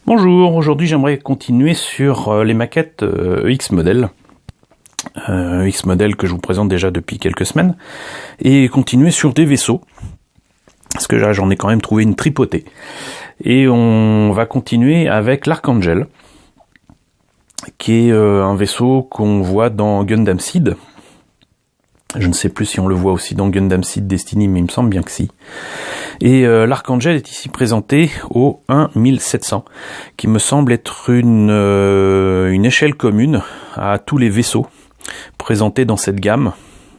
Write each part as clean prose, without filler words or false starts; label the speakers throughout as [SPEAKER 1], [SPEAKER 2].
[SPEAKER 1] Bonjour, aujourd'hui j'aimerais continuer sur les maquettes EX Model. EX Model que je vous présente déjà depuis quelques semaines. Et continuer sur des vaisseaux. Parce que là j'en ai quand même trouvé une tripotée. Et on va continuer avec l'Archangel. Qui est un vaisseau qu'on voit dans Gundam Seed. Je ne sais plus si on le voit aussi dans Gundam Seed Destiny, mais il me semble bien que si. Et l'Archangel est ici présenté au 1700, qui me semble être une échelle commune à tous les vaisseaux présentés dans cette gamme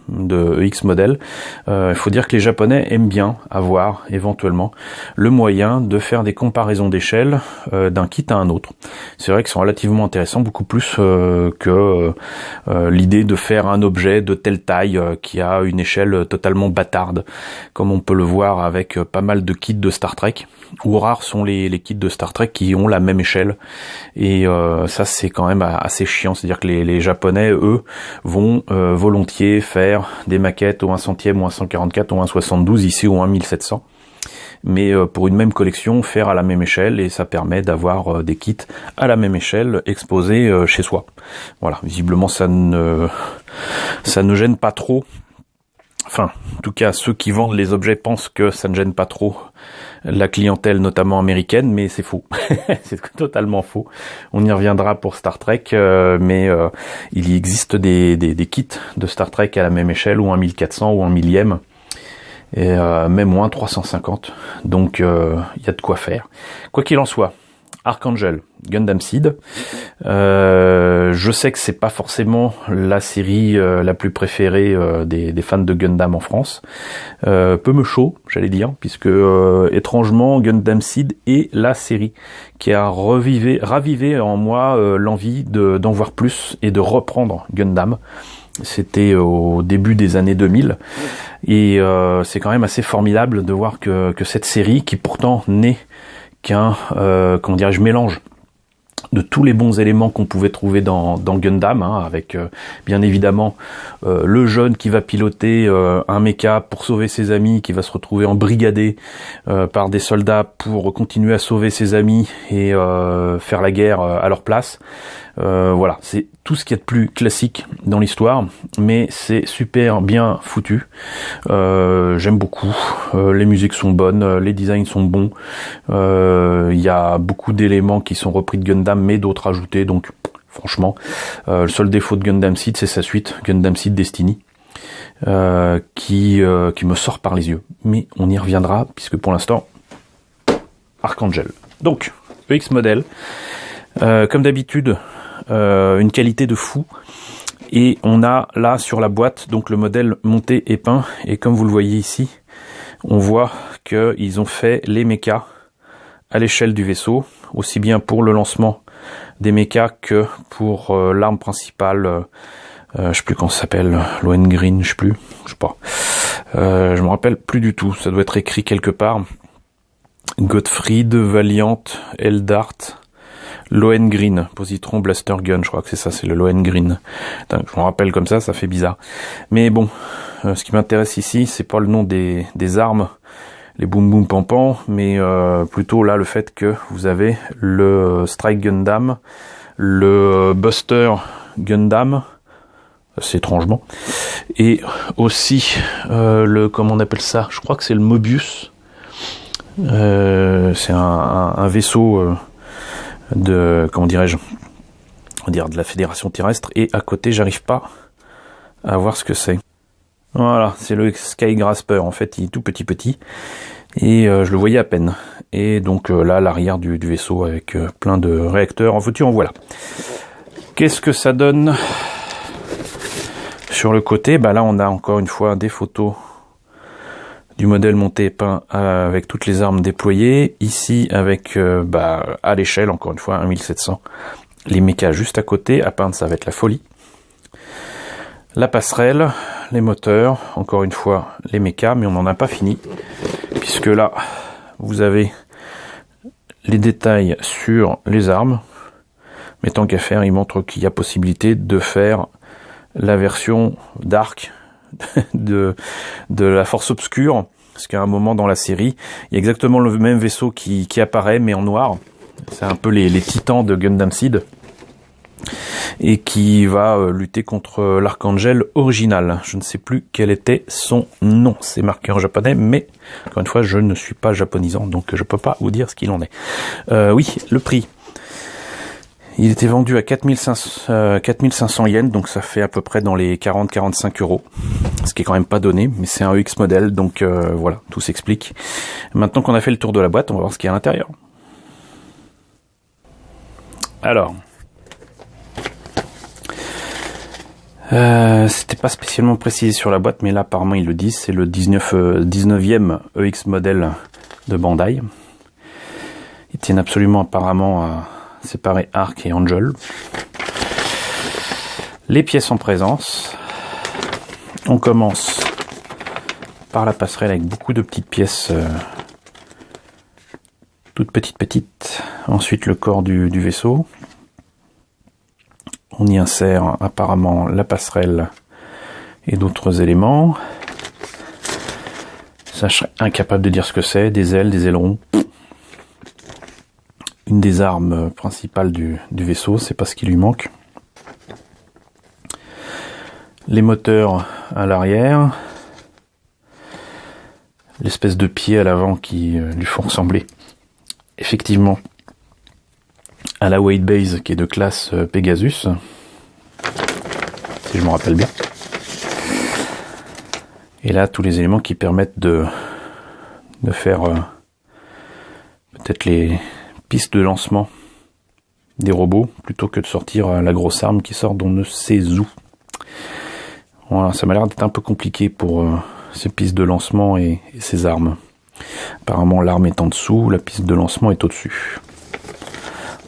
[SPEAKER 1] de EX Model. Il faut dire que les Japonais aiment bien avoir éventuellement le moyen de faire des comparaisons d'échelle d'un kit à un autre. C'est vrai qu'ils sont relativement intéressants, beaucoup plus que l'idée de faire un objet de telle taille qui a une échelle totalement bâtarde, comme on peut le voir avec pas mal de kits de Star Trek, ou rares sont les kits de Star Trek qui ont la même échelle, et ça c'est quand même assez chiant, c'est-à-dire que les Japonais, eux, vont volontiers faire des maquettes au 1 centième, au 144, au 1,72, ici au 1700. Mais pour une même collection, faire à la même échelle, et ça permet d'avoir des kits à la même échelle exposés chez soi. Voilà, visiblement ça ne gêne pas trop. Enfin, en tout cas, ceux qui vendent les objets pensent que ça ne gêne pas trop la clientèle, notamment américaine, mais c'est faux. C'est totalement faux. On y reviendra pour Star Trek, mais il y existe des kits de Star Trek à la même échelle, ou un 1400, ou un millième, et même moins 350. Donc, il y a de quoi faire. Quoi qu'il en soit, Archangel, Gundam Seed. Je sais que c'est pas forcément la série la plus préférée des fans de Gundam en France. Peu me chaud, j'allais dire, puisque étrangement Gundam Seed est la série qui a ravivé en moi l'envie d'en voir plus et de reprendre Gundam. C'était au début des années 2000, et c'est quand même assez formidable de voir que cette série, qui pourtant n'est qu'un mélange de tous les bons éléments qu'on pouvait trouver dans Gundam, avec bien évidemment le jeune qui va piloter un mecha pour sauver ses amis, qui va se retrouver embrigadé par des soldats pour continuer à sauver ses amis et faire la guerre à leur place. Voilà, c'est tout ce qu'il y a de plus classique dans l'histoire, mais c'est super bien foutu. J'aime beaucoup. Les musiques sont bonnes, les designs sont bons. Il y a beaucoup d'éléments qui sont repris de Gundam, mais d'autres ajoutés. Donc, franchement, le seul défaut de Gundam Seed, c'est sa suite, Gundam Seed Destiny, qui me sort par les yeux. Mais on y reviendra, puisque pour l'instant, Archangel. Donc, EX Model, comme d'habitude, une qualité de fou, et on a là sur la boîte donc le modèle monté et peint, et comme vous le voyez ici, on voit qu'ils ont fait les mechas à l'échelle du vaisseau, aussi bien pour le lancement des mechas que pour l'arme principale, je sais plus comment ça s'appelle, Lohengrin, je sais pas, je me rappelle plus du tout, ça doit être écrit quelque part, Gottfried, Valiant, Eldart, Lohengrin, Positron Blaster Gun, je crois que c'est ça, c'est le Lohengrin. Je me rappelle comme ça fait bizarre. Mais bon, ce qui m'intéresse ici, c'est pas le nom des armes, les boum boum pam pam, mais plutôt là le fait que vous avez le Strike Gundam, le Buster Gundam, assez étrangement, et aussi comment on appelle ça, je crois que c'est le Mobius. C'est un vaisseau de la Fédération terrestre, et à côté j'arrive pas à voir ce que c'est. Voilà, c'est le Sky Grasper, en fait il est tout petit, et je le voyais à peine. Et donc là l'arrière du vaisseau avec plein de réacteurs, en veux-tu en voilà. Qu'est-ce que ça donne sur le côté? Là on a encore une fois des photos du modèle monté et peint avec toutes les armes déployées, ici avec à l'échelle, encore une fois 1700, les mechas juste à côté, à peindre ça va être la folie, la passerelle, les moteurs, encore une fois les mechas, mais on n'en a pas fini, puisque là vous avez les détails sur les armes, mais tant qu'à faire, il montre qu'il y a possibilité de faire la version dark de la force obscure, parce qu'à un moment dans la série, il y a exactement le même vaisseau qui apparaît, mais en noir. C'est un peu les titans de Gundam Seed. Et qui va lutter contre l'Archangel original. Je ne sais plus quel était son nom. C'est marqué en japonais, mais encore une fois, je ne suis pas japonisant, donc je peux pas vous dire ce qu'il en est. Oui, le prix. Il était vendu à 4500 yens, donc ça fait à peu près dans les 40-45 euros. Ce qui est quand même pas donné, mais c'est un EX modèle, donc voilà, tout s'explique. Maintenant qu'on a fait le tour de la boîte, on va voir ce qu'il y a à l'intérieur. Alors... c'était pas spécialement précisé sur la boîte, mais là apparemment ils le disent, c'est le 19e EX modèle de Bandai. Ils tiennent absolument apparemment à séparer Arc et Angel. Les pièces en présence. On commence par la passerelle avec beaucoup de petites pièces, toutes petites. Ensuite le corps du vaisseau. On y insère apparemment la passerelle et d'autres éléments. Ça, je serais incapable de dire ce que c'est. Des ailes, des ailerons. Une des armes principales du vaisseau, c'est pas ce qui lui manque. Les moteurs à l'arrière. L'espèce de pied à l'avant qui lui font ressembler effectivement à la weight base qui est de classe Pegasus, si je me rappelle bien. Et là, tous les éléments qui permettent de faire peut-être les pistes de lancement des robots, plutôt que de sortir la grosse arme qui sort d'on ne sait où. Voilà, ça m'a l'air d'être un peu compliqué pour ces pistes de lancement et ces armes. Apparemment, l'arme est en dessous, la piste de lancement est au-dessus.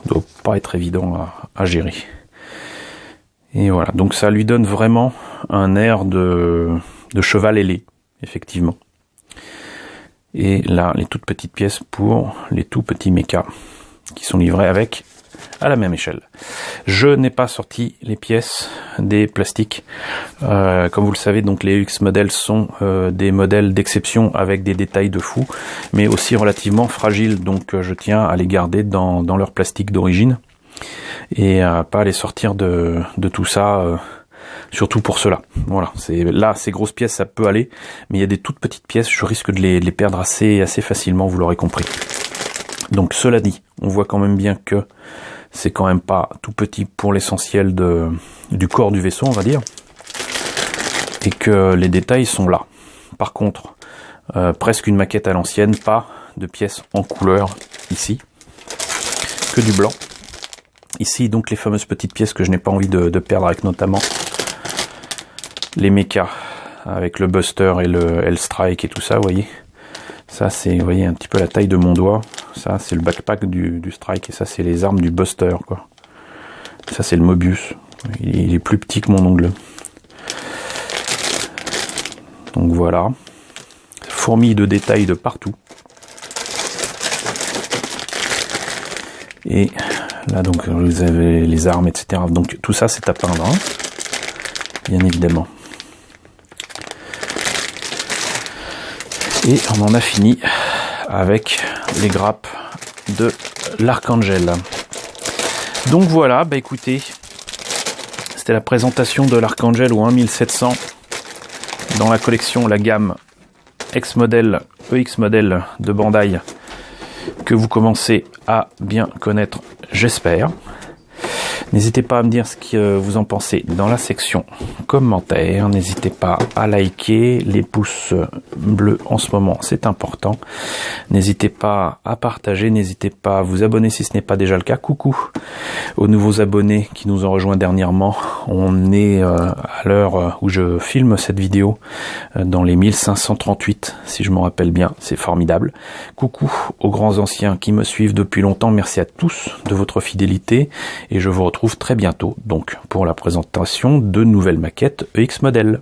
[SPEAKER 1] Doit pas être évident à gérer. Et voilà, donc ça lui donne vraiment un air de cheval ailé, effectivement. Et là, les toutes petites pièces pour les tout petits mechas qui sont livrés avec à la même échelle. Je n'ai pas sorti les pièces des plastiques. Comme vous le savez, donc les EX modèles sont des modèles d'exception avec des détails de fou, mais aussi relativement fragiles. Donc je tiens à les garder dans leur plastique d'origine et à pas les sortir de tout ça. Surtout pour cela. Voilà, ces grosses pièces, ça peut aller, mais il y a des toutes petites pièces, je risque de les perdre assez facilement, vous l'aurez compris. Donc cela dit, on voit quand même bien que c'est quand même pas tout petit pour l'essentiel du corps du vaisseau, on va dire, et que les détails sont là. Par contre, presque une maquette à l'ancienne, pas de pièces en couleur ici, que du blanc. Ici, donc, les fameuses petites pièces que je n'ai pas envie de perdre, avec notamment les mechas, avec le Buster et le L-Strike et tout ça, vous voyez. Ça, c'est, vous voyez, un petit peu la taille de mon doigt. Ça, c'est le backpack du Strike, et ça, c'est les armes du Buster, quoi. Ça, c'est le Mobius. Il est plus petit que mon ongle. Donc voilà. Fourmis de détails de partout. Et là, donc, vous avez les armes, etc. Donc, tout ça, c'est à peindre, hein, bien évidemment. Et on en a fini avec les grappes de l'Archangel. Donc voilà, bah écoutez, c'était la présentation de l'Archangel au 1700 dans la collection, la gamme X-Model, EX Model de Bandai, que vous commencez à bien connaître, j'espère. N'hésitez pas à me dire ce que vous en pensez dans la section commentaires. N'hésitez pas à liker, les pouces bleus en ce moment, c'est important. N'hésitez pas à partager, n'hésitez pas à vous abonner si ce n'est pas déjà le cas. Coucou aux nouveaux abonnés qui nous ont rejoints dernièrement. On est à l'heure où je filme cette vidéo dans les 1538, si je me rappelle bien, c'est formidable. Coucou aux grands anciens qui me suivent depuis longtemps, merci à tous de votre fidélité et je vous retrouve très bientôt donc pour la présentation de nouvelles maquettes EX Model.